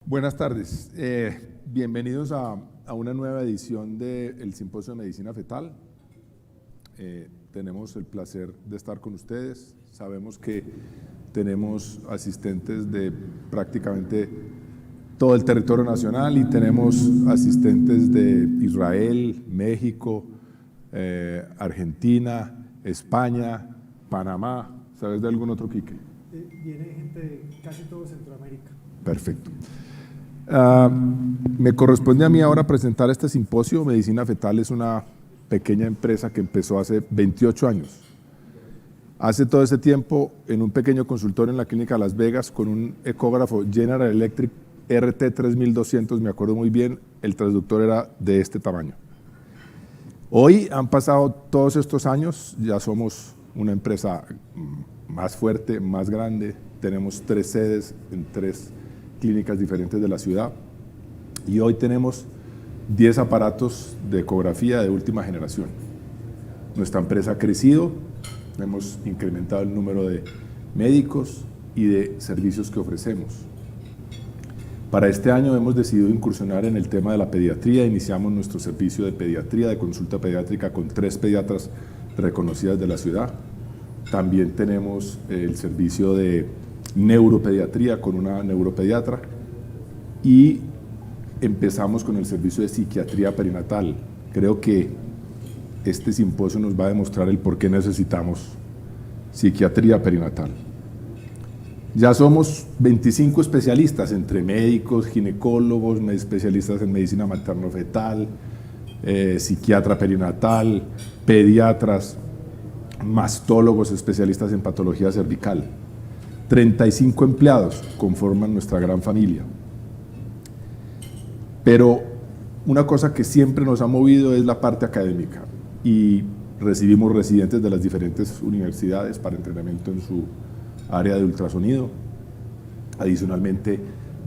Buenas tardes, bienvenidos a una nueva edición del Simposio de Medicina Fetal. Tenemos el placer de estar con ustedes. Sabemos que tenemos asistentes de prácticamente todo el territorio nacional y tenemos asistentes de Israel, México, Argentina, España, Panamá. ¿Sabes de algún otro, Quique? Viene gente de casi todo Centroamérica. Perfecto. Me corresponde a mí ahora presentar este simposio. Medicina Fetal es una pequeña empresa que empezó hace 28 años. Hace todo ese tiempo en un pequeño consultorio en la clínica de Las Vegas con un ecógrafo General Electric RT3200, me acuerdo muy bien, el transductor era de este tamaño. Hoy han pasado todos estos años, ya somos una empresa más fuerte, más grande, tenemos 3 sedes en 3 clínicas diferentes de la ciudad y hoy tenemos 10 aparatos de ecografía de última generación. Nuestra empresa ha crecido, hemos incrementado el número de médicos y de servicios que ofrecemos. Para este año hemos decidido incursionar en el tema de la pediatría. Iniciamos nuestro servicio de pediatría, de consulta pediátrica con 3 pediatras reconocidas de la ciudad. También tenemos el servicio de neuropediatría con una neuropediatra y empezamos con el servicio de psiquiatría perinatal. Creo que este simposio nos va a demostrar el por qué necesitamos psiquiatría perinatal. Ya somos 25 especialistas entre médicos, ginecólogos, especialistas en medicina materno-fetal, psiquiatra perinatal, pediatras, mastólogos, especialistas en patología cervical. 35 empleados conforman nuestra gran familia. Pero una cosa que siempre nos ha movido es la parte académica y recibimos residentes de las diferentes universidades para entrenamiento en su área de ultrasonido. Adicionalmente,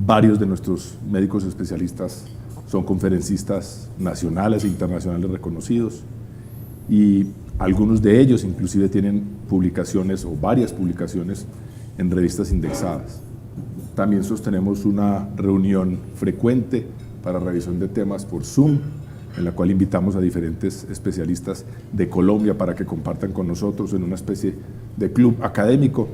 varios de nuestros médicos especialistas son conferencistas nacionales e internacionales reconocidos y algunos de ellos inclusive tienen publicaciones o varias publicaciones en revistas indexadas. También sostenemos una reunión frecuente para revisión de temas por Zoom, en la cual invitamos a diferentes especialistas de Colombia para que compartan con nosotros en una especie de club académico,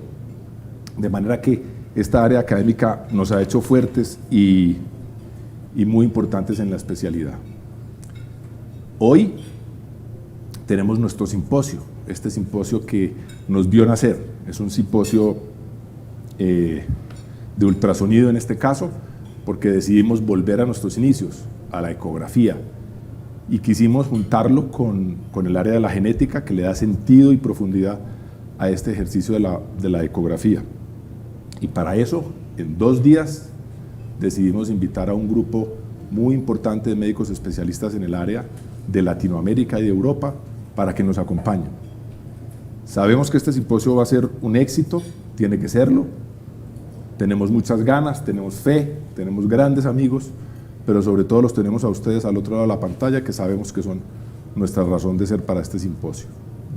de manera que esta área académica nos ha hecho fuertes y muy importantes en la especialidad. Hoy tenemos nuestro simposio, este simposio que nos vio nacer, es un simposio de ultrasonido en este caso, porque decidimos volver a nuestros inicios, a la ecografía, y quisimos juntarlo con el área de la genética que le da sentido y profundidad a este ejercicio de la ecografía. Y para eso, en 2 días, decidimos invitar a un grupo muy importante de médicos especialistas en el área de Latinoamérica y de Europa para que nos acompañen. Sabemos que este simposio va a ser un éxito, tiene que serlo. Tenemos muchas ganas, tenemos fe, tenemos grandes amigos, pero sobre todo los tenemos a ustedes al otro lado de la pantalla, que sabemos que son nuestra razón de ser para este simposio.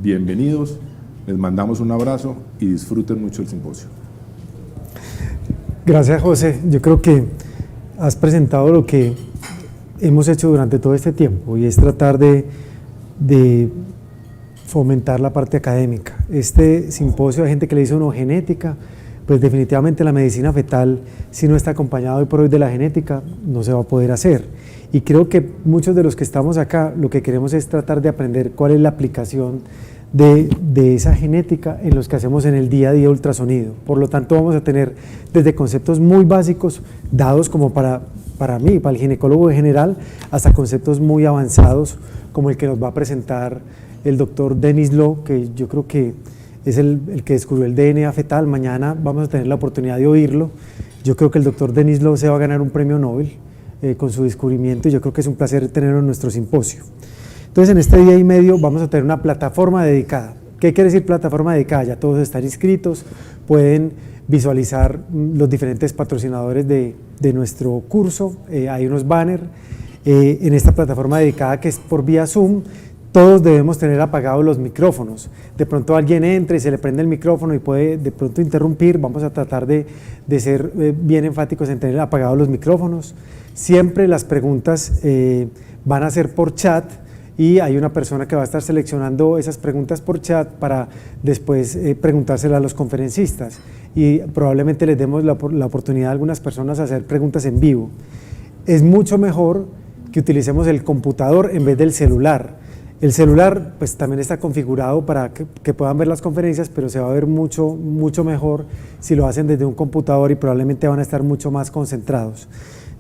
Bienvenidos, les mandamos un abrazo y disfruten mucho el simposio. Gracias, José. Yo creo que has presentado lo que hemos hecho durante todo este tiempo y es tratar de fomentar la parte académica. Este simposio hay gente que le dice uno genética, pues definitivamente la medicina fetal, si no está acompañado hoy por hoy de la genética, no se va a poder hacer. Y creo que muchos de los que estamos acá, lo que queremos es tratar de aprender cuál es la aplicación de esa genética en los que hacemos en el día a día ultrasonido. Por lo tanto, vamos a tener desde conceptos muy básicos, dados como para mí, para el ginecólogo en general, hasta conceptos muy avanzados, como el que nos va a presentar el doctor Denis Lowe, que yo creo que es el que descubrió el DNA fetal. Mañana vamos a tener la oportunidad de oírlo. Yo creo que el doctor Denis Lowe se va a ganar un premio Nobel con su descubrimiento y yo creo que es un placer tenerlo en nuestro simposio. Entonces, en este día y medio vamos a tener una plataforma dedicada. ¿Qué quiere decir plataforma dedicada? Ya todos están inscritos, pueden visualizar los diferentes patrocinadores de nuestro curso, hay unos banners en esta plataforma dedicada que es por vía Zoom. todos debemos tener apagados los micrófonos. De pronto alguien entra y se le prende el micrófono y puede de pronto interrumpir. Vamos a tratar de ser bien enfáticos en tener apagados los micrófonos. Siempre las preguntas van a ser por chat y hay una persona que va a estar seleccionando esas preguntas por chat para después preguntárselas a los conferencistas, y probablemente les demos la oportunidad a algunas personas a hacer preguntas en vivo. Es mucho mejor que utilicemos el computador en vez del celular. El celular pues también está configurado para que puedan ver las conferencias, pero se va a ver mucho mejor si lo hacen desde un computador y probablemente van a estar mucho más concentrados.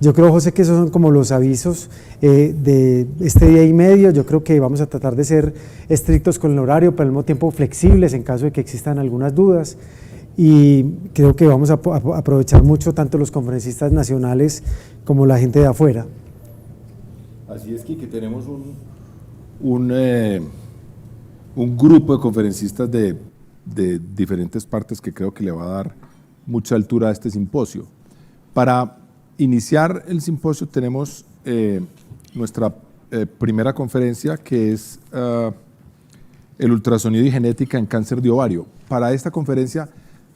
Yo creo, José, que esos son como los avisos de este día y medio. Yo creo que vamos a tratar de ser estrictos con el horario, pero al mismo tiempo flexibles en caso de que existan algunas dudas. Y creo que vamos a aprovechar mucho tanto los conferencistas nacionales como la gente de afuera. Así es, que tenemos un grupo de conferencistas de diferentes partes que creo que le va a dar mucha altura a este simposio. Para iniciar el simposio tenemos nuestra primera conferencia, que es el ultrasonido y genética en cáncer de ovario. Para esta conferencia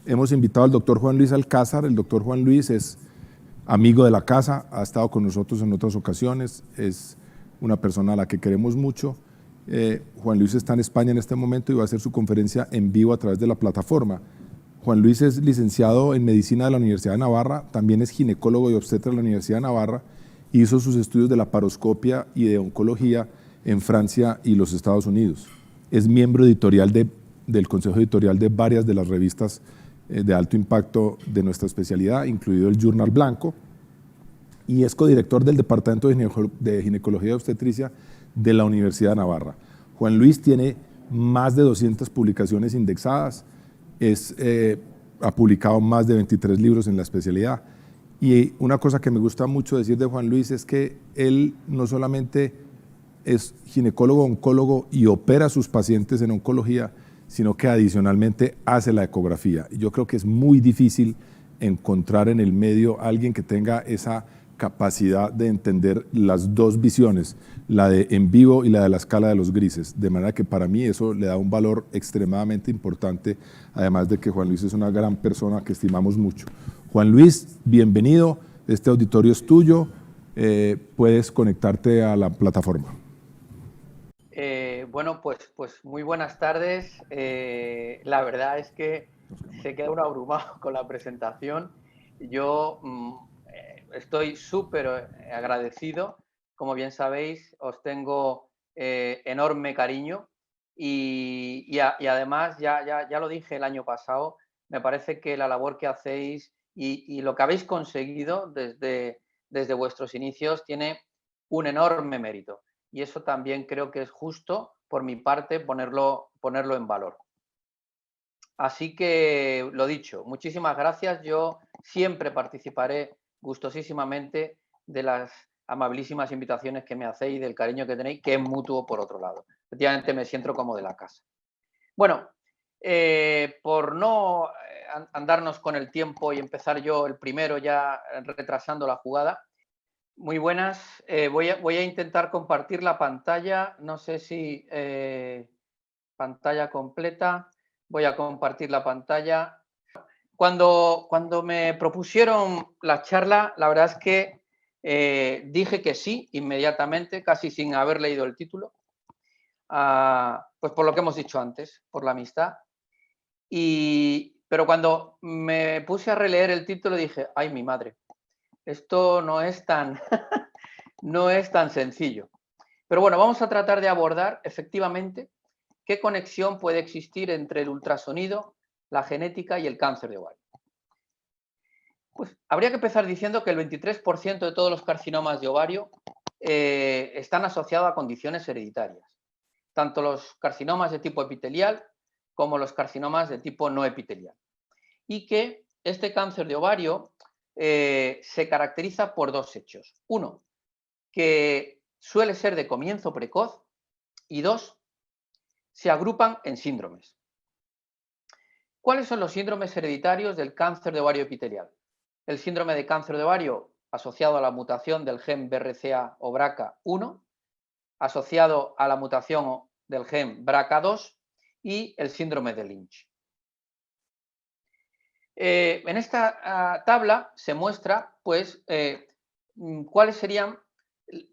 hemos invitado al doctor Juan Luis Alcázar. El doctor Juan Luis es amigo de la casa, ha estado con nosotros en otras ocasiones, es una persona a la que queremos mucho. Juan Luis está en España en este momento y va a hacer su conferencia en vivo a través de la plataforma. Juan Luis es licenciado en Medicina de la Universidad de Navarra, también es ginecólogo y obstetra de la Universidad de Navarra, hizo sus estudios de laparoscopia y de oncología en Francia y los Estados Unidos. Es miembro editorial del consejo editorial de varias de las revistas de alto impacto de nuestra especialidad, incluido el Journal Blanco, y es codirector del Departamento de Ginecología y Obstetricia de la Universidad de Navarra. Juan Luis tiene más de 200 publicaciones indexadas, ha publicado más de 23 libros en la especialidad, y una cosa que me gusta mucho decir de Juan Luis es que él no solamente es ginecólogo, oncólogo y opera a sus pacientes en oncología, sino que adicionalmente hace la ecografía. Y yo creo que es muy difícil encontrar en el medio a alguien que tenga esa capacidad de entender las dos visiones, la de en vivo y la de la escala de los grises, de manera que para mí eso le da un valor extremadamente importante, además de que Juan Luis es una gran persona que estimamos mucho. Juan Luis, bienvenido, este auditorio es tuyo, puedes conectarte a la plataforma. Bueno, pues muy buenas tardes. La verdad es que se queda uno abrumado con la presentación. Yo estoy súper agradecido. Como bien sabéis, os tengo enorme cariño y además, ya lo dije el año pasado, me parece que la labor que hacéis y lo que habéis conseguido desde vuestros inicios tiene un enorme mérito. Y eso también creo que es justo, por mi parte, ponerlo en valor. Así que, lo dicho, muchísimas gracias. Yo siempre participaré gustosísimamente de las amabilísimas invitaciones que me hacéis y del cariño que tenéis, que es mutuo por otro lado. Efectivamente, me siento como de la casa. Bueno, por no andarnos con el tiempo y empezar yo el primero ya retrasando la jugada, muy buenas. Voy a intentar compartir la pantalla. No sé si pantalla completa. Voy a compartir la pantalla. Cuando me propusieron la charla, la verdad es que dije que sí inmediatamente, casi sin haber leído el título. Pues por lo que hemos dicho antes, por la amistad. Pero cuando me puse a releer el título dije, ¡ay, mi madre! Esto no es tan sencillo. Pero bueno, vamos a tratar de abordar efectivamente qué conexión puede existir entre el ultrasonido, la genética y el cáncer de ovario. Pues habría que empezar diciendo que el 23% de todos los carcinomas de ovario están asociados a condiciones hereditarias, tanto los carcinomas de tipo epitelial como los carcinomas de tipo no epitelial. Y que este cáncer de ovario se caracteriza por dos hechos. Uno, que suele ser de comienzo precoz, y dos, se agrupan en síndromes. ¿Cuáles son los síndromes hereditarios del cáncer de ovario epitelial? El síndrome de cáncer de ovario asociado a la mutación del gen BRCA o BRCA1, asociado a la mutación del gen BRCA2 y el síndrome de Lynch. En esta tabla se muestra, pues, cuáles serían,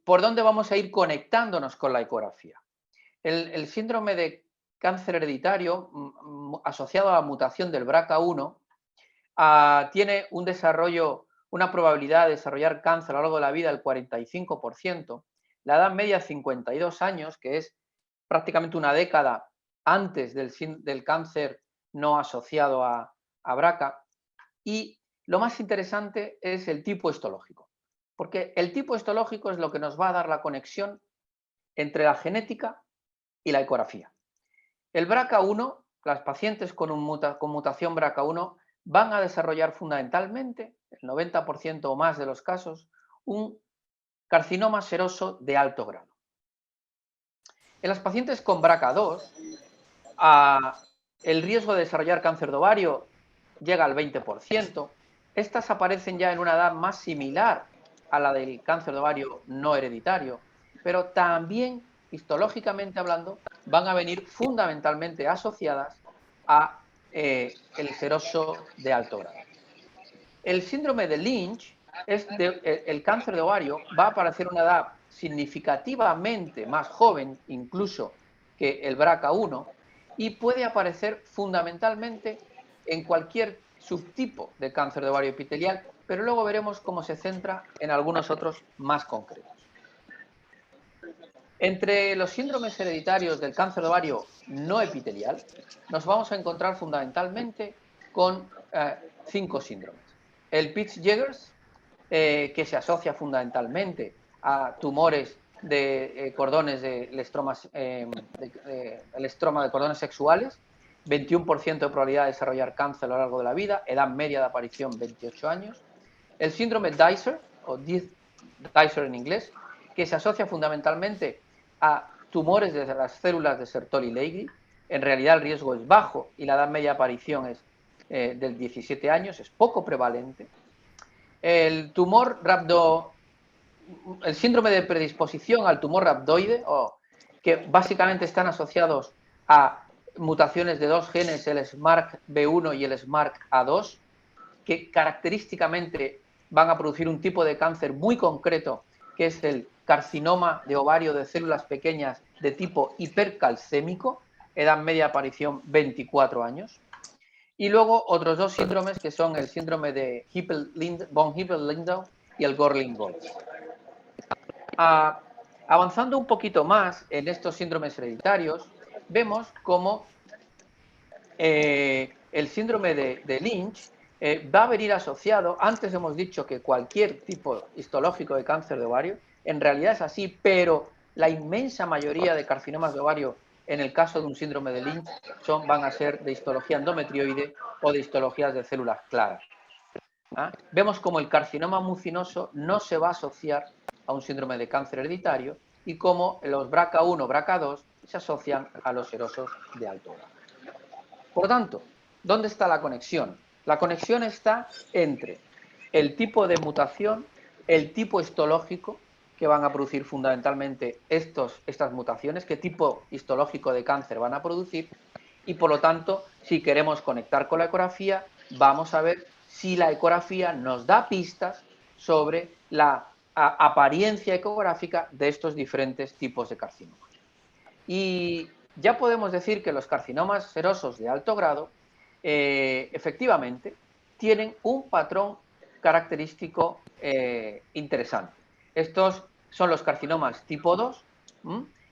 por dónde vamos a ir conectándonos con la ecografía. El síndrome de cáncer hereditario asociado a la mutación del BRCA1 tiene un desarrollo, una probabilidad de desarrollar cáncer a lo largo de la vida del 45%, la edad media 52 años, que es prácticamente una década antes del cáncer no asociado a BRCA. Y lo más interesante es el tipo histológico, porque el tipo histológico es lo que nos va a dar la conexión entre la genética y la ecografía. El BRCA1, las pacientes con mutación BRCA1 van a desarrollar fundamentalmente, el 90% o más de los casos, un carcinoma seroso de alto grado. En las pacientes con BRCA2, el riesgo de desarrollar cáncer de ovario llega al 20%. Estas aparecen ya en una edad más similar a la del cáncer de ovario no hereditario, pero también, histológicamente hablando, van a venir fundamentalmente asociadas a el seroso de alto grado. El síndrome de Lynch, el cáncer de ovario, va a aparecer en una edad significativamente más joven, incluso que el BRCA1, y puede aparecer fundamentalmente en cualquier subtipo de cáncer de ovario epitelial, pero luego veremos cómo se centra en algunos otros más concretos. Entre los síndromes hereditarios del cáncer de ovario no epitelial, nos vamos a encontrar fundamentalmente con 5 síndromes. El Peutz-Jeghers, que se asocia fundamentalmente a tumores de cordones el estroma de cordones sexuales, 21% de probabilidad de desarrollar cáncer a lo largo de la vida, edad media de aparición 28 años. El síndrome Dicer, o Dicer en inglés, que se asocia fundamentalmente a tumores de las células de Sertoli-Leydig. En realidad el riesgo es bajo y la edad media de aparición es del 17 años, es poco prevalente. El síndrome de predisposición al tumor rhabdoide, que básicamente están asociados a mutaciones de 2 genes, el SMARCB1 y el SMARCA2, que característicamente van a producir un tipo de cáncer muy concreto, que es el carcinoma de ovario de células pequeñas de tipo hipercalcémico, edad media de aparición 24 años. Y luego otros 2 síndromes que son el síndrome de von Hippel-Lindau y el Gorlin-Goltz. Avanzando un poquito más en estos síndromes hereditarios, vemos cómo el síndrome de Lynch va a venir asociado, antes hemos dicho que cualquier tipo histológico de cáncer de ovario, en realidad es así, pero la inmensa mayoría de carcinomas de ovario, en el caso de un síndrome de Lynch, van a ser de histología endometrioide o de histologías de células claras. Vemos como el carcinoma mucinoso no se va a asociar a un síndrome de cáncer hereditario y como los BRCA1, BRCA2 se asocian a los serosos de alto grado. Por lo tanto, ¿dónde está la conexión? La conexión está entre el tipo de mutación, el tipo histológico que van a producir fundamentalmente estas mutaciones, qué tipo histológico de cáncer van a producir, y por lo tanto, si queremos conectar con la ecografía, vamos a ver si la ecografía nos da pistas sobre la apariencia ecográfica de estos diferentes tipos de carcinomas. Y ya podemos decir que los carcinomas serosos de alto grado efectivamente tienen un patrón característico interesante. Estos son los carcinomas tipo 2,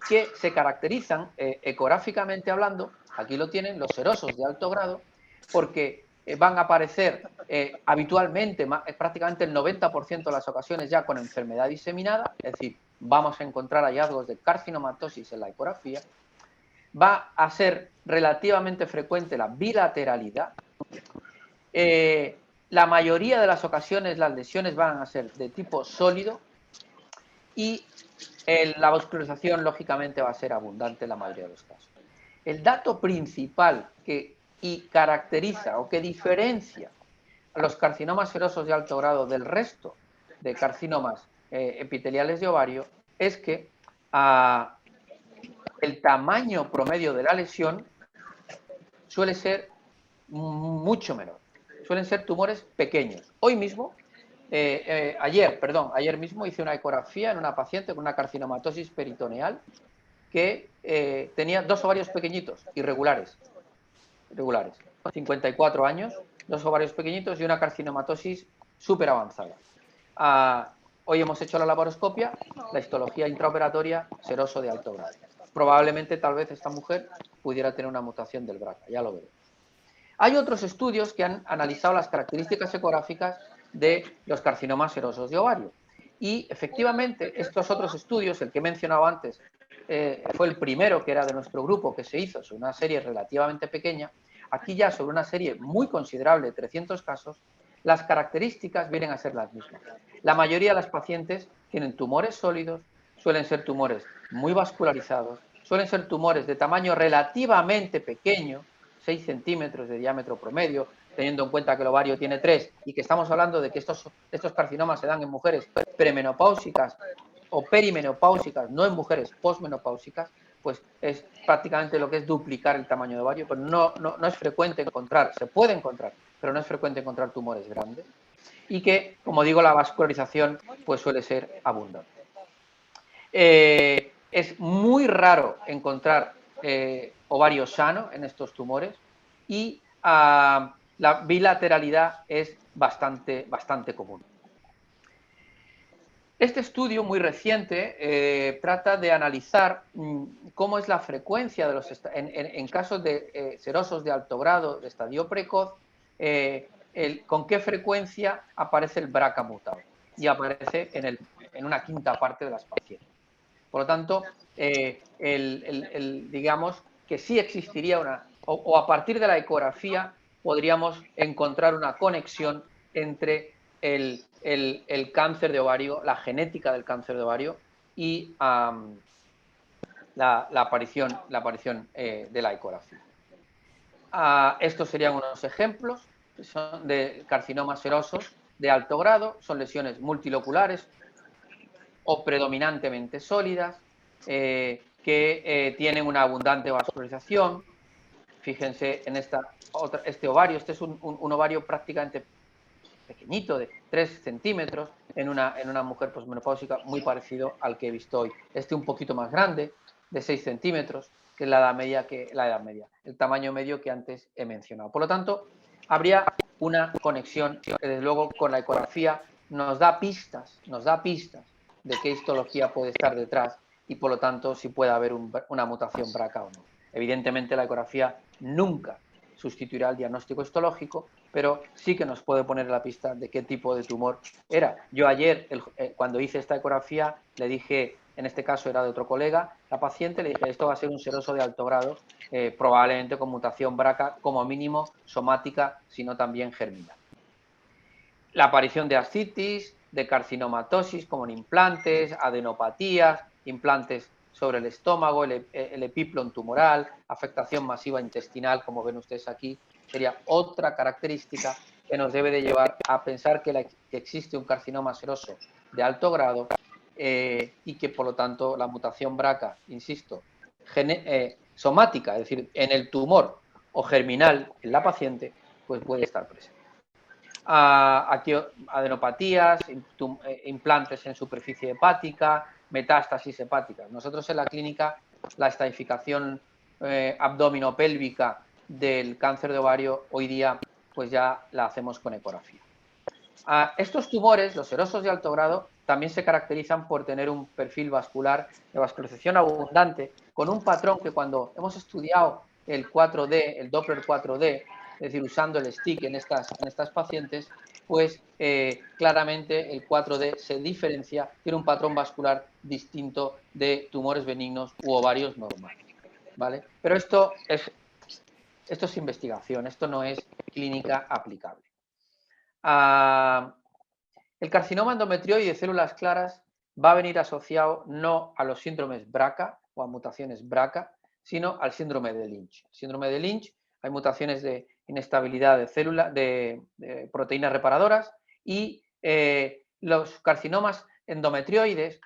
que se caracterizan ecográficamente hablando, aquí lo tienen, los serosos de alto grado, porque van a aparecer habitualmente, prácticamente el 90% de las ocasiones ya con enfermedad diseminada, es decir, vamos a encontrar hallazgos de carcinomatosis en la ecografía. Va a ser relativamente frecuente la bilateralidad. La mayoría de las ocasiones las lesiones van a ser de tipo sólido y la vascularización lógicamente va a ser abundante en la mayoría de los casos. El dato principal que caracteriza o que diferencia a los carcinomas serosos de alto grado del resto de carcinomas epiteliales de ovario es que el tamaño promedio de la lesión suele ser mucho menor. Suelen ser tumores pequeños. Hoy mismo, ayer mismo hice una ecografía en una paciente con una carcinomatosis peritoneal que tenía 2 ovarios pequeñitos, irregulares, 54 años, 2 ovarios pequeñitos y una carcinomatosis súper avanzada. Hoy hemos hecho la laparoscopia, la histología intraoperatoria, seroso de alto grado. Probablemente, tal vez, esta mujer pudiera tener una mutación del BRCA, ya lo veremos. Hay otros estudios que han analizado las características ecográficas de los carcinomas serosos de ovario. Y, efectivamente, estos otros estudios, el que he mencionado antes, fue el primero que era de nuestro grupo, que se hizo sobre una serie relativamente pequeña. Aquí ya sobre una serie muy considerable, 300 casos, las características vienen a ser las mismas. La mayoría de las pacientes tienen tumores sólidos, suelen ser tumores muy vascularizados, suelen ser tumores de tamaño relativamente pequeño, 6 centímetros de diámetro promedio, teniendo en cuenta que el ovario tiene 3 y que estamos hablando de que estos carcinomas se dan en mujeres premenopáusicas o perimenopáusicas, no en mujeres posmenopáusicas, pues es prácticamente lo que es duplicar el tamaño de ovario, pero no es frecuente encontrar, se puede encontrar, pero no es frecuente encontrar tumores grandes y que, como digo, la vascularización pues suele ser abundante. Es muy raro encontrar ovario sano en estos tumores y la bilateralidad es bastante común. Este estudio muy reciente trata de analizar cómo es la frecuencia de en casos de serosos de alto grado, de estadio precoz, con qué frecuencia aparece el BRCA mutado, y aparece en una quinta parte de las pacientes. Por lo tanto, digamos que sí existiría o a partir de la ecografía podríamos encontrar una conexión entre el cáncer de ovario, la genética del cáncer de ovario y la aparición de la ecografía. Estos serían unos ejemplos de carcinomas serosos de alto grado. Son lesiones multiloculares o predominantemente sólidas, que tienen una abundante vascularización. Fíjense en este ovario. Este es un ovario prácticamente pequeñito, de 3 centímetros, en una mujer posmenopáusica, muy parecido al que he visto hoy. Este un poquito más grande, de 6 centímetros, que es la edad media, el tamaño medio que antes he mencionado. Por lo tanto, habría una conexión que, desde luego, con la ecografía nos da pistas de qué histología puede estar detrás y, por lo tanto, si puede haber una mutación BRCA o no. Evidentemente, la ecografía nunca sustituirá el diagnóstico histológico, pero sí que nos puede poner la pista de qué tipo de tumor era. Yo ayer, cuando hice esta ecografía, le dije, en este caso era de otro colega, la paciente, le dije, esto va a ser un seroso de alto grado, probablemente con mutación BRCA, como mínimo somática, sino también germinal. La aparición de ascitis, de carcinomatosis, como en implantes, adenopatías, implantes sobre el estómago, el epiplon tumoral, afectación masiva intestinal, como ven ustedes aquí, sería otra característica que nos debe de llevar a pensar que existe un carcinoma seroso de alto grado y que, por lo tanto, la mutación BRCA, insisto, somática, es decir, en el tumor o germinal en la paciente, pues puede estar presente. Aquí adenopatías, implantes en superficie hepática, metástasis hepáticas. Nosotros en la clínica la estadificación abdominopélvica del cáncer de ovario hoy día pues ya la hacemos con ecografía. Estos tumores, los serosos de alto grado, también se caracterizan por tener un perfil vascular de vascularización abundante, con un patrón que, cuando hemos estudiado el 4D, el Doppler 4D, es decir, usando el stick en estas pacientes, pues claramente el 4D se diferencia, tiene un patrón vascular distinto de tumores benignos u ovarios normales, ¿vale? Pero esto es investigación, esto no es clínica aplicable. El carcinoma endometrioide de células claras va a venir asociado no a los síndromes BRCA o a mutaciones BRCA, sino al síndrome de Lynch. El síndrome de Lynch, hay mutaciones de inestabilidad de proteínas reparadoras, y los carcinomas endometrioides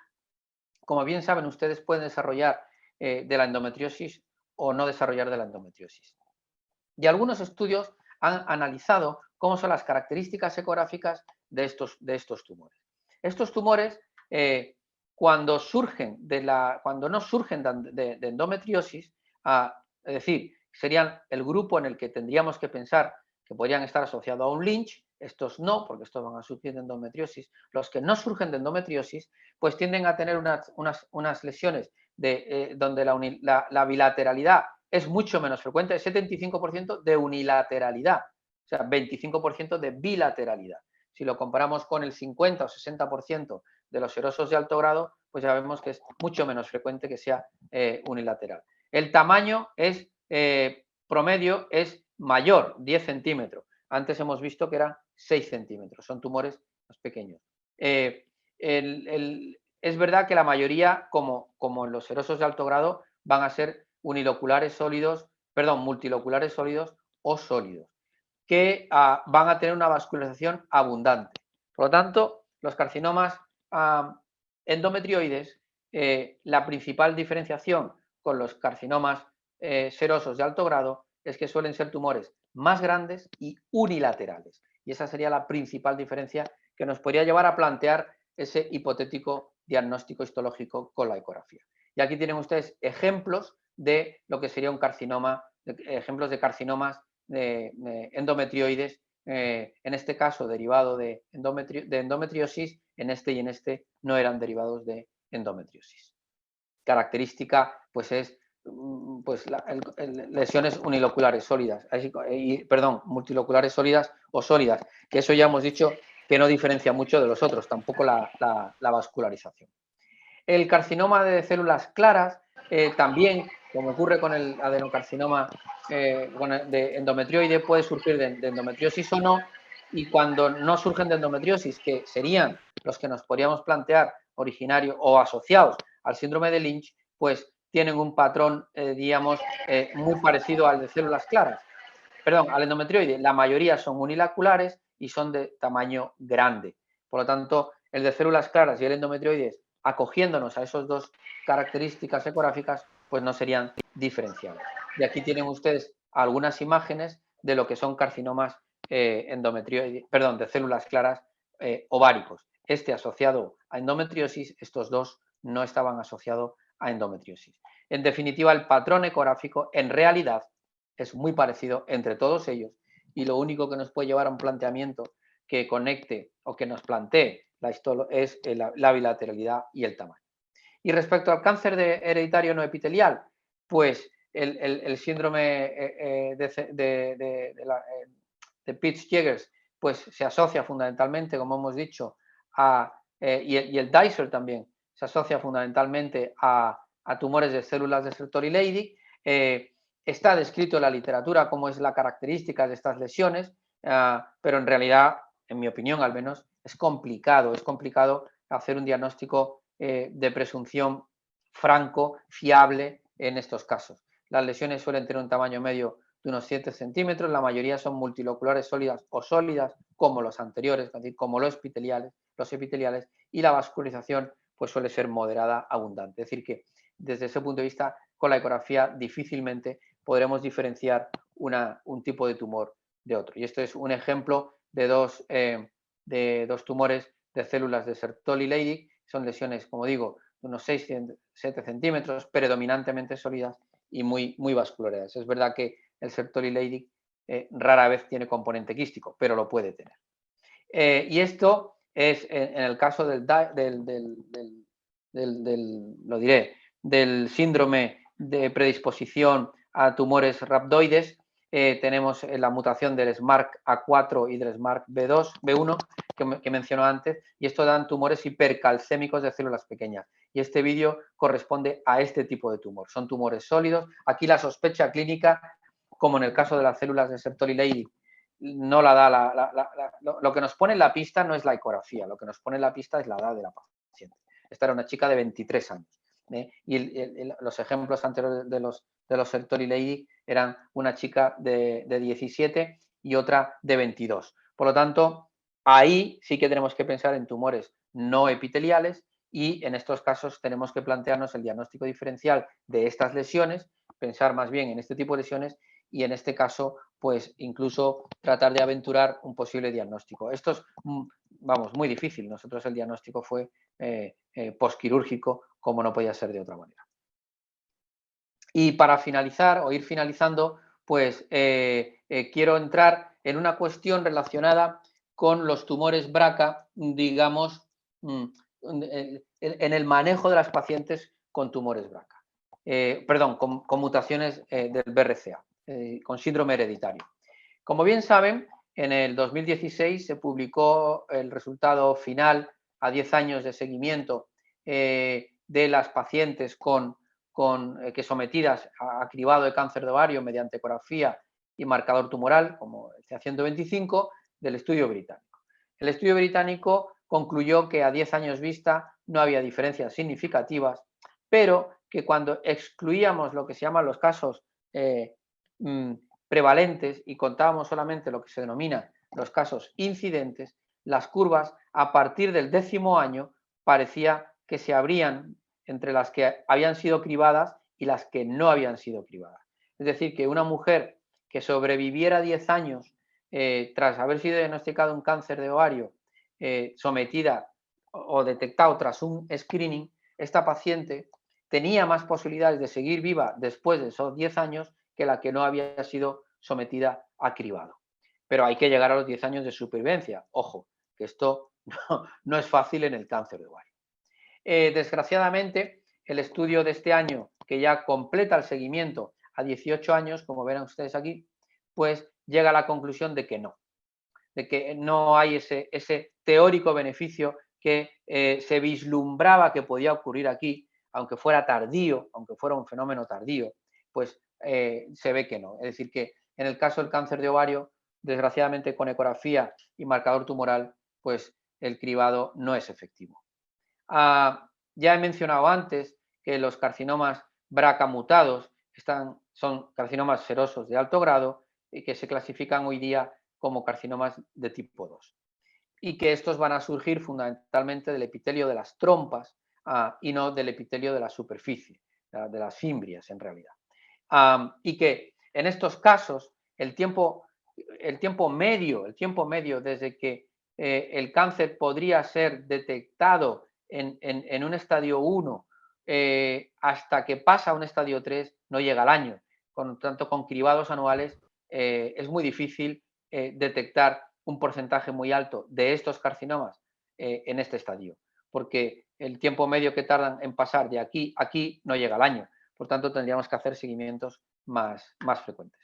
como bien saben, ustedes pueden desarrollar de la endometriosis o no desarrollar de la endometriosis. Y algunos estudios han analizado cómo son las características ecográficas de estos tumores. Estos tumores, cuando no surgen de endometriosis, es decir, serían el grupo en el que tendríamos que pensar que podrían estar asociados a un Lynch. Estos no, porque estos van a surgir de endometriosis. Los que no surgen de endometriosis, pues tienden a tener unas lesiones donde la bilateralidad es mucho menos frecuente, el 75% de unilateralidad, o sea, 25% de bilateralidad. Si lo comparamos con el 50 o 60% de los serosos de alto grado, pues ya vemos que es mucho menos frecuente que sea unilateral. El tamaño es promedio es mayor, 10 centímetros. Antes hemos visto que eran 6 centímetros, son tumores más pequeños. Es verdad que la mayoría, como en los serosos de alto grado, van a ser multiloculares sólidos o sólidos, que van a tener una vascularización abundante. Por lo tanto, los carcinomas endometrioides, la principal diferenciación con los carcinomas serosos de alto grado es que suelen ser tumores más grandes y unilaterales. Y esa sería la principal diferencia que nos podría llevar a plantear ese hipotético diagnóstico histológico con la ecografía. Y aquí tienen ustedes ejemplos de lo que sería un carcinoma, ejemplos de carcinomas endometrioides, en este caso derivado de endometriosis, en este y en este no eran derivados de endometriosis. Característica, pues es lesiones uniloculares sólidas, multiloculares sólidas o sólidas, que eso ya hemos dicho que no diferencia mucho de los otros, tampoco la vascularización. El carcinoma de células claras, también, como ocurre con el adenocarcinoma de endometrioide, puede surgir de endometriosis o no, y cuando no surgen de endometriosis, que serían los que nos podríamos plantear originarios o asociados al síndrome de Lynch, pues tienen un patrón, muy parecido al de células claras. Perdón, al endometrioide. La mayoría son uniloculares y son de tamaño grande. Por lo tanto, el de células claras y el endometrioides, acogiéndonos a esas dos características ecográficas, pues no serían diferenciables. Y aquí tienen ustedes algunas imágenes de lo que son carcinomas de células claras ováricos. Este asociado a endometriosis, estos dos no estaban asociados a endometriosis. En definitiva, el patrón ecográfico en realidad es muy parecido entre todos ellos, y lo único que nos puede llevar a un planteamiento que conecte o que nos plantee es la bilateralidad y el tamaño. Y respecto al cáncer hereditario no epitelial, pues el síndrome de Peutz-Jeghers pues se asocia fundamentalmente, como hemos dicho, y el Dicer también se asocia fundamentalmente a tumores de células de Sertoli Leydig. Está descrito en la literatura cómo es la característica de estas lesiones, pero en realidad, en mi opinión al menos, es complicado hacer un diagnóstico de presunción franco, fiable en estos casos. Las lesiones suelen tener un tamaño medio de unos 7 centímetros, la mayoría son multiloculares sólidas o sólidas, como los anteriores, es decir, como los epiteliales, y la vascularización pues suele ser moderada, abundante. Es decir, que desde ese punto de vista, con la ecografía difícilmente podremos diferenciar un tipo de tumor de otro. Y esto es un ejemplo de dos tumores de células de Sertoli Leydig. Son lesiones, como digo, de unos 6-7 centímetros, predominantemente sólidas y muy vasculares. Es verdad que el Sertoli Leydig rara vez tiene componente quístico, pero lo puede tener. Y esto es en el caso del síndrome de predisposición a tumores rhabdoides. Tenemos la mutación del SMARCA4 y del SMARCB1 que mencionó antes, y esto dan tumores hipercalcémicos de células pequeñas. Y este vídeo corresponde a este tipo de tumor. Son tumores sólidos. Aquí la sospecha clínica, como en el caso de las células de Sertoli Leydig, no la da lo que nos pone en la pista no es la ecografía, lo que nos pone en la pista es la edad de la paciente. Esta era una chica de 23 años. Y los ejemplos anteriores de los Sertoli Leydig eran una chica de 17 y otra de 22. Por lo tanto, ahí sí que tenemos que pensar en tumores no epiteliales y en estos casos tenemos que plantearnos el diagnóstico diferencial de estas lesiones, pensar más bien en este tipo de lesiones y en este caso, pues incluso tratar de aventurar un posible diagnóstico. Esto es, vamos, muy difícil. Nosotros el diagnóstico fue posquirúrgico, como no podía ser de otra manera. Y para finalizar o ir finalizando, pues quiero entrar en una cuestión relacionada con los tumores BRCA, digamos, en el manejo de las pacientes con tumores BRCA. Perdón, con mutaciones del BRCA, con síndrome hereditario. Como bien saben, en el 2016 se publicó el resultado final a 10 años de seguimiento de las pacientes que sometidas a cribado de cáncer de ovario mediante ecografía y marcador tumoral, como el CA125, del estudio británico. El estudio británico concluyó que a 10 años vista no había diferencias significativas, pero que cuando excluíamos lo que se llaman los casos prevalentes y contábamos solamente lo que se denomina los casos incidentes, las curvas a partir del 10º año parecía que se abrían entre las que habían sido cribadas y las que no habían sido cribadas. Es decir, que una mujer que sobreviviera 10 años tras haber sido diagnosticado un cáncer de ovario, sometida o detectado tras un screening, esta paciente tenía más posibilidades de seguir viva después de esos 10 años que la que no había sido sometida a cribado. Pero hay que llegar a los 10 años de supervivencia. Ojo, que esto no es fácil en el cáncer de ovario. Desgraciadamente, el estudio de este año, que ya completa el seguimiento a 18 años, como verán ustedes aquí, pues llega a la conclusión de que no hay ese teórico beneficio que se vislumbraba que podía ocurrir aquí, aunque fuera tardío, aunque fuera un fenómeno tardío, pues se ve que no. Es decir, que en el caso del cáncer de ovario, desgraciadamente con ecografía y marcador tumoral, pues el cribado no es efectivo. Ya he mencionado antes que los carcinomas BRCA mutados son carcinomas serosos de alto grado y que se clasifican hoy día como carcinomas de tipo 2. Y que estos van a surgir fundamentalmente del epitelio de las trompas y no del epitelio de la superficie, de las fimbrias en realidad. Y que en estos casos el tiempo medio desde que el cáncer podría ser detectado en un estadio 1 hasta que pasa a un estadio 3 no llega al año. Por tanto, con cribados anuales es muy difícil detectar un porcentaje muy alto de estos carcinomas en este estadio, porque el tiempo medio que tardan en pasar de aquí a aquí no llega al año. Por tanto, tendríamos que hacer seguimientos más frecuentes.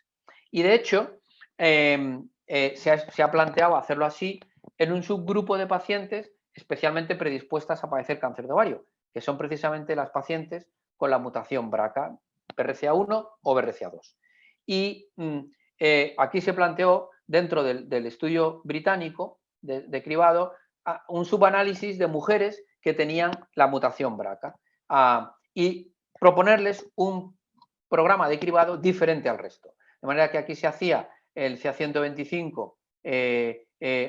Y de hecho, se ha planteado hacerlo así en un subgrupo de pacientes especialmente predispuestas a padecer cáncer de ovario, que son precisamente las pacientes con la mutación BRCA, BRCA1 o BRCA2. Y aquí se planteó, dentro del estudio británico de cribado, un subanálisis de mujeres que tenían la mutación BRCA y proponerles un programa de cribado diferente al resto. De manera que aquí se hacía el CA125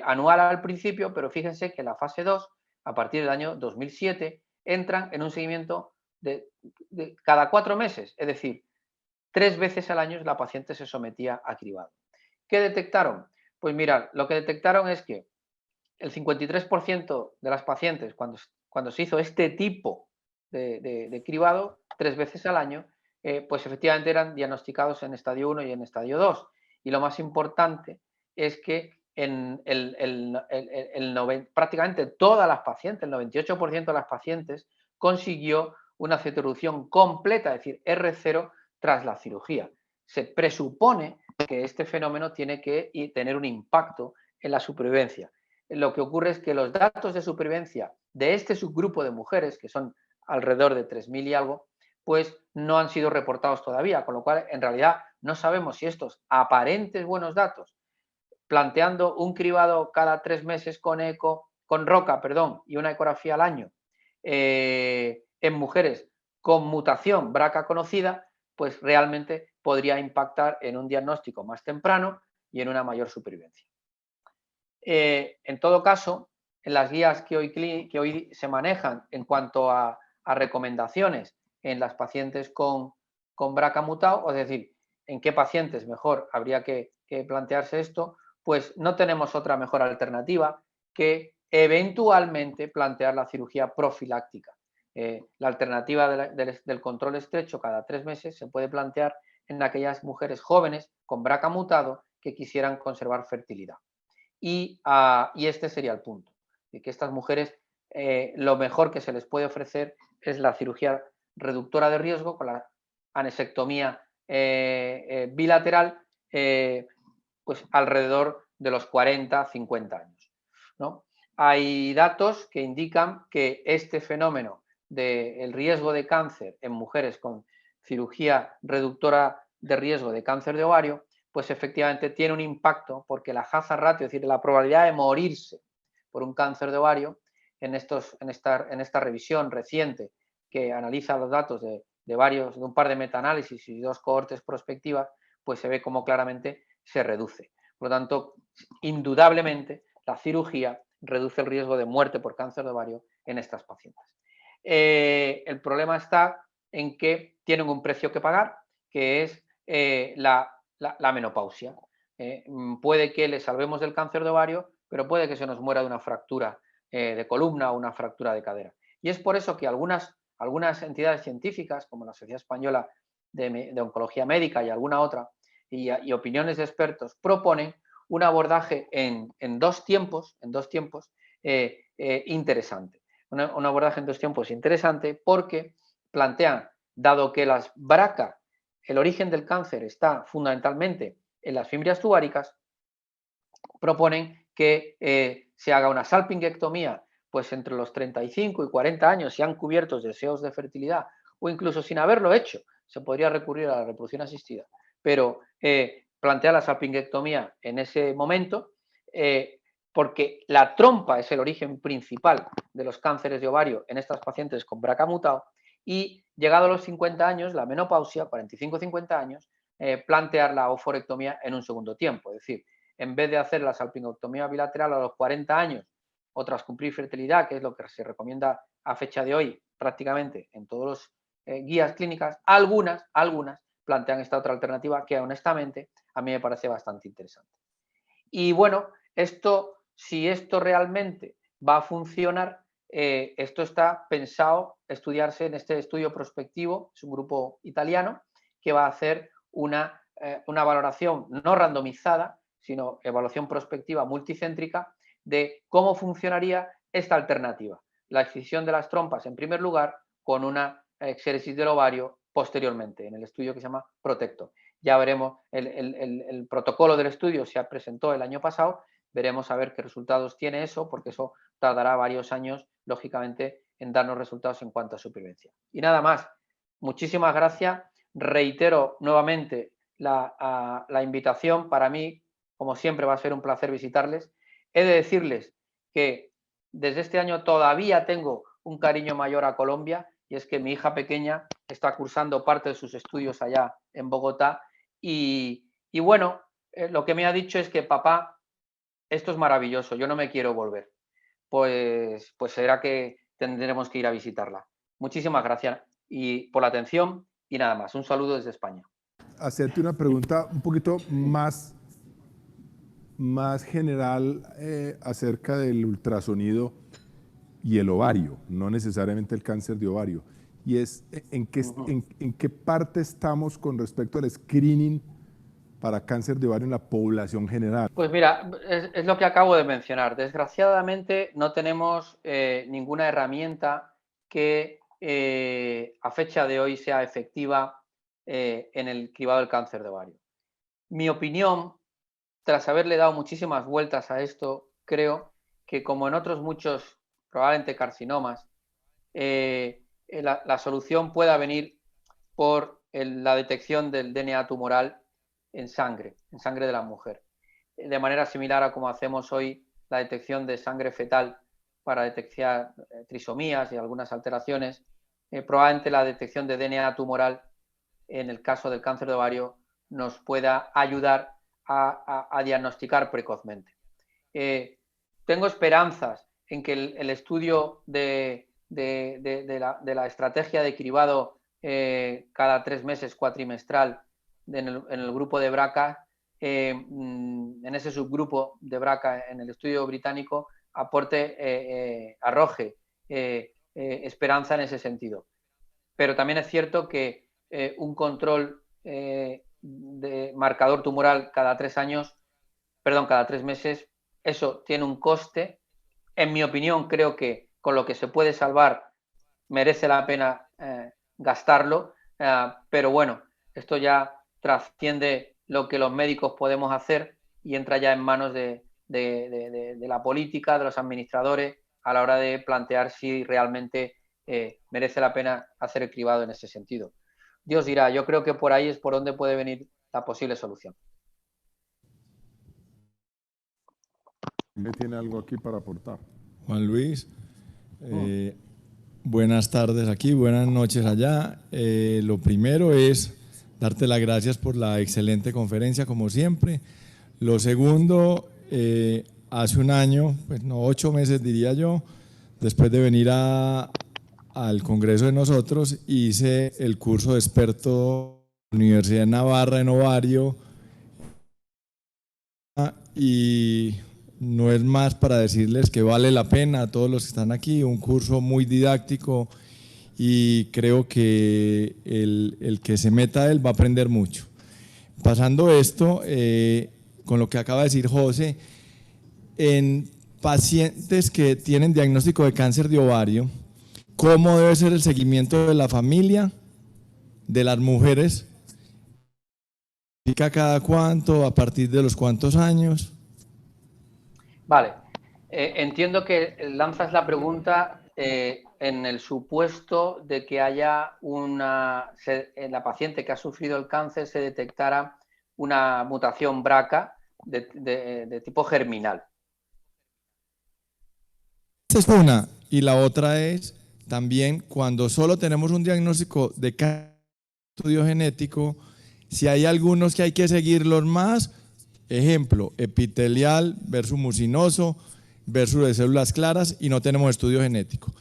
anual al principio, pero fíjense que la fase 2, a partir del año 2007, entran en un seguimiento de cada 4 meses, es decir, 3 veces al año la paciente se sometía a cribado. ¿Qué detectaron? Pues mirad, lo que detectaron es que el 53% de las pacientes, cuando se hizo este tipo de cribado 3 veces al año, pues efectivamente eran diagnosticados en estadio 1 y en estadio 2. Y lo más importante es que prácticamente todas las pacientes, el 98% de las pacientes, consiguió una cetoerupción completa, es decir, R0 tras la cirugía. Se presupone que este fenómeno tiene que tener un impacto en la supervivencia. Lo que ocurre es que los datos de supervivencia de este subgrupo de mujeres, que son alrededor de 3.000 y algo, pues no han sido reportados todavía, con lo cual en realidad no sabemos si estos aparentes buenos datos, planteando un cribado cada 3 meses con ROCA, y una ecografía al año en mujeres con mutación BRCA conocida, pues realmente podría impactar en un diagnóstico más temprano y en una mayor supervivencia. En todo caso, en las guías que hoy se manejan en cuanto a recomendaciones en las pacientes con BRCA mutado, es decir, en qué pacientes mejor habría que plantearse esto, pues no tenemos otra mejor alternativa que eventualmente plantear la cirugía profiláctica. La alternativa del control estrecho cada 3 meses se puede plantear en aquellas mujeres jóvenes con BRCA mutado que quisieran conservar fertilidad. Y este sería el punto, de que estas mujeres lo mejor que se les puede ofrecer es la cirugía reductora de riesgo con la anesectomía bilateral, pues alrededor de los 40, 50 años, ¿no? Hay datos que indican que este fenómeno del riesgo de cáncer en mujeres con cirugía reductora de riesgo de cáncer de ovario, pues efectivamente tiene un impacto porque la hazard ratio, es decir, la probabilidad de morirse por un cáncer de ovario, en esta revisión reciente que analiza los datos de un par de metaanálisis y 2 cohortes prospectivas, pues se ve cómo claramente se reduce. Por lo tanto, indudablemente, la cirugía reduce el riesgo de muerte por cáncer de ovario en estas pacientes. El problema está en que tienen un precio que pagar, que es la menopausia. Puede que le salvemos del cáncer de ovario, pero puede que se nos muera de una fractura de columna o una fractura de cadera. Y es por eso que algunas entidades científicas, como la Sociedad Española de Oncología Médica y alguna otra, y opiniones de expertos, proponen un abordaje en 2 tiempos, interesante. Un abordaje en 2 tiempos interesante porque plantean, dado que las BRCA, el origen del cáncer está fundamentalmente en las fimbrias tubáricas, proponen que se haga una salpingectomía pues entre los 35 y 40 años, si han cubiertos deseos de fertilidad, o incluso sin haberlo hecho, se podría recurrir a la reproducción asistida, pero plantea la salpingectomía en ese momento, porque la trompa es el origen principal de los cánceres de ovario en estas pacientes con BRCA mutado, y llegado a los 50 años, la menopausia, 45-50 años, plantear la oforectomía en un segundo tiempo, es decir, en vez de hacer la salpingectomía bilateral a los 40 años o tras cumplir fertilidad, que es lo que se recomienda a fecha de hoy prácticamente en todos los guías clínicas, algunas plantean esta otra alternativa que honestamente a mí me parece bastante interesante. Y bueno, si esto realmente va a funcionar, esto está pensado estudiarse en este estudio prospectivo, es un grupo italiano que va a hacer una valoración no randomizada, sino evaluación prospectiva multicéntrica de cómo funcionaría esta alternativa. La excisión de las trompas en primer lugar con una exéresis del ovario posteriormente, en el estudio que se llama Protector. Ya veremos, el protocolo del estudio se presentó el año pasado, veremos a ver qué resultados tiene eso, porque eso tardará varios años, lógicamente, en darnos resultados en cuanto a supervivencia. Y nada más, muchísimas gracias. Reitero nuevamente la invitación. Para mí, como siempre, va a ser un placer visitarles. He de decirles que desde este año todavía tengo un cariño mayor a Colombia, y es que mi hija pequeña está cursando parte de sus estudios allá en Bogotá y bueno, lo que me ha dicho es que papá, esto es maravilloso, yo no me quiero volver. Pues será que tendremos que ir a visitarla. Muchísimas gracias por la atención y nada más. Un saludo desde España. Hacerte una pregunta un poquito más general acerca del ultrasonido y el ovario, no necesariamente el cáncer de ovario. Y es, ¿en qué parte estamos con respecto al screening para cáncer de ovario en la población general? Pues mira, es lo que acabo de mencionar. Desgraciadamente no tenemos ninguna herramienta que a fecha de hoy sea efectiva en el cribado del cáncer de ovario. Mi opinión, tras haberle dado muchísimas vueltas a esto, creo que como en otros muchos, probablemente carcinomas, la solución pueda venir por la detección del DNA tumoral en sangre de la mujer. De manera similar a como hacemos hoy la detección de sangre fetal para detectar trisomías y algunas alteraciones, probablemente la detección de DNA tumoral en el caso del cáncer de ovario nos pueda ayudar a diagnosticar precozmente. Tengo esperanzas el estudio de la estrategia de cribado cada 3 meses cuatrimestral en el grupo de BRCA, en ese subgrupo de BRCA en el estudio británico, arroje esperanza en ese sentido. Pero también es cierto que un control de marcador tumoral cada 3 meses, eso tiene un coste. En mi opinión, creo que con lo que se puede salvar merece la pena gastarlo, pero bueno, esto ya trasciende lo que los médicos podemos hacer y entra ya en manos de la política, de los administradores, a la hora de plantear si realmente merece la pena hacer el cribado en ese sentido. Dios dirá, yo creo que por ahí es por donde puede venir la posible solución. ¿Me tiene algo aquí para aportar? Juan Luis, buenas tardes aquí, buenas noches allá. Lo primero es darte las gracias por la excelente conferencia, como siempre. Lo segundo, hace un año, pues no, 8 meses diría yo, después de venir al congreso de nosotros, hice el curso de experto en la Universidad de Navarra en ovario y no es más para decirles que vale la pena a todos los que están aquí, un curso muy didáctico y creo que el que se meta a él va a aprender mucho. Pasando esto, con lo que acaba de decir José, en pacientes que tienen diagnóstico de cáncer de ovario, ¿cómo debe ser el seguimiento de la familia, de las mujeres? ¿Cada cuánto? ¿A partir de los cuántos años? Vale, entiendo que lanzas la pregunta en el supuesto de que haya en la paciente que ha sufrido el cáncer se detectara una mutación BRCA de tipo germinal. Esa es una. Y la otra es también cuando solo tenemos un diagnóstico de cáncer, estudio genético, si hay algunos que hay que seguirlos más, ejemplo, epitelial versus mucinoso versus de células claras y no tenemos estudio genético.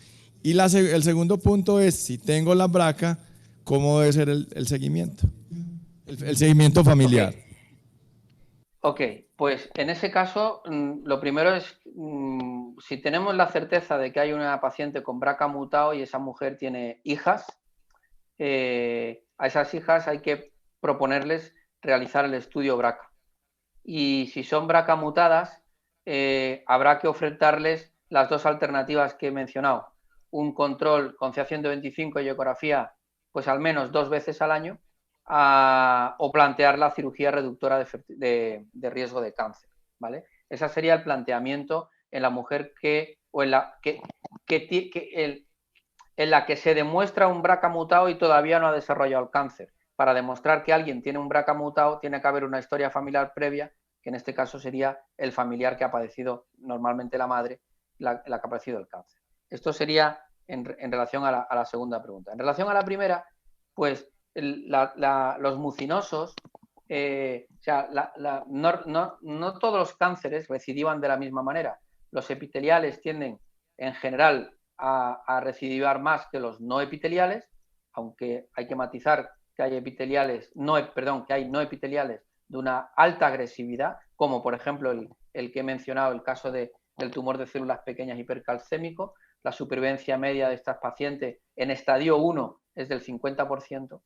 Y el segundo punto es, si tengo la BRCA, ¿cómo debe ser el seguimiento? El seguimiento familiar. Ok, pues en ese caso, lo primero es, si tenemos la certeza de que hay una paciente con BRCA mutado y esa mujer tiene hijas, a esas hijas hay que proponerles realizar el estudio BRCA. Y si son BRCA mutadas, habrá que ofertarles las 2 alternativas que he mencionado. Un control con CA-125 y ecografía, pues al menos 2 veces al año, o plantear la cirugía reductora de riesgo de cáncer, ¿vale? Ese sería el planteamiento en la mujer en la que se demuestra un BRCA mutado y todavía no ha desarrollado el cáncer. Para demostrar que alguien tiene un BRCA mutado, tiene que haber una historia familiar previa, que en este caso sería el familiar que ha padecido, normalmente la madre, la que ha padecido el cáncer. Esto sería en relación a la segunda pregunta. En relación a la primera, pues los mucinosos, no todos los cánceres recidivan de la misma manera. Los epiteliales tienden, en general, a recidivar más que los no epiteliales, aunque hay que matizar que hay no epiteliales de una alta agresividad, como por ejemplo el que he mencionado, el caso del tumor de células pequeñas hipercalcémico. La supervivencia media de estas pacientes en estadio 1 es del 50%.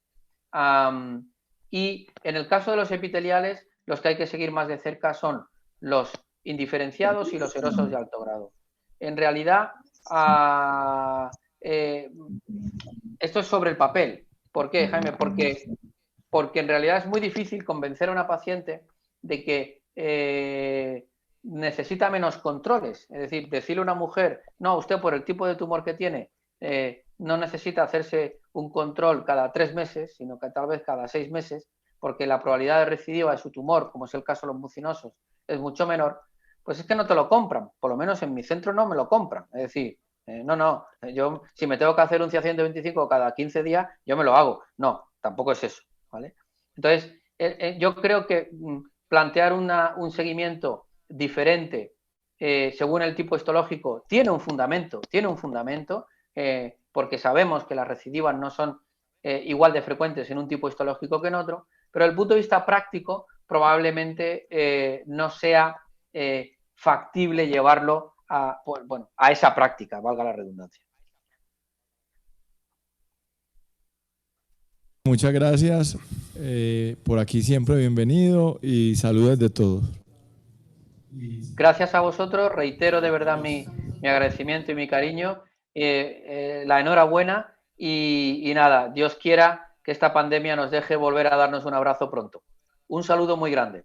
Y en el caso de los epiteliales, los que hay que seguir más de cerca son los indiferenciados y los erosos de alto grado. En realidad, esto es sobre el papel. ¿Por qué, Jaime? Porque en realidad es muy difícil convencer a una paciente de que necesita menos controles. Es decir, decirle a una mujer, no, usted por el tipo de tumor que tiene no necesita hacerse un control cada 3 meses, sino que tal vez cada 6 meses, porque la probabilidad de recidiva de su tumor, como es el caso de los mucinosos, es mucho menor, pues es que no te lo compran. Por lo menos en mi centro no me lo compran. Es decir, yo si me tengo que hacer un CA-125 cada 15 días, yo me lo hago. No, tampoco es eso, ¿vale? Entonces, yo creo que plantear un seguimiento diferente según el tipo histológico, tiene un fundamento, porque sabemos que las recidivas no son igual de frecuentes en un tipo histológico que en otro, pero desde el punto de vista práctico probablemente no sea factible llevarlo a esa práctica, valga la redundancia. Muchas gracias. Por aquí siempre bienvenido y saludos de todos. Gracias a vosotros, reitero de verdad mi agradecimiento y mi cariño, la enhorabuena y nada, Dios quiera que esta pandemia nos deje volver a darnos un abrazo pronto. Un saludo muy grande.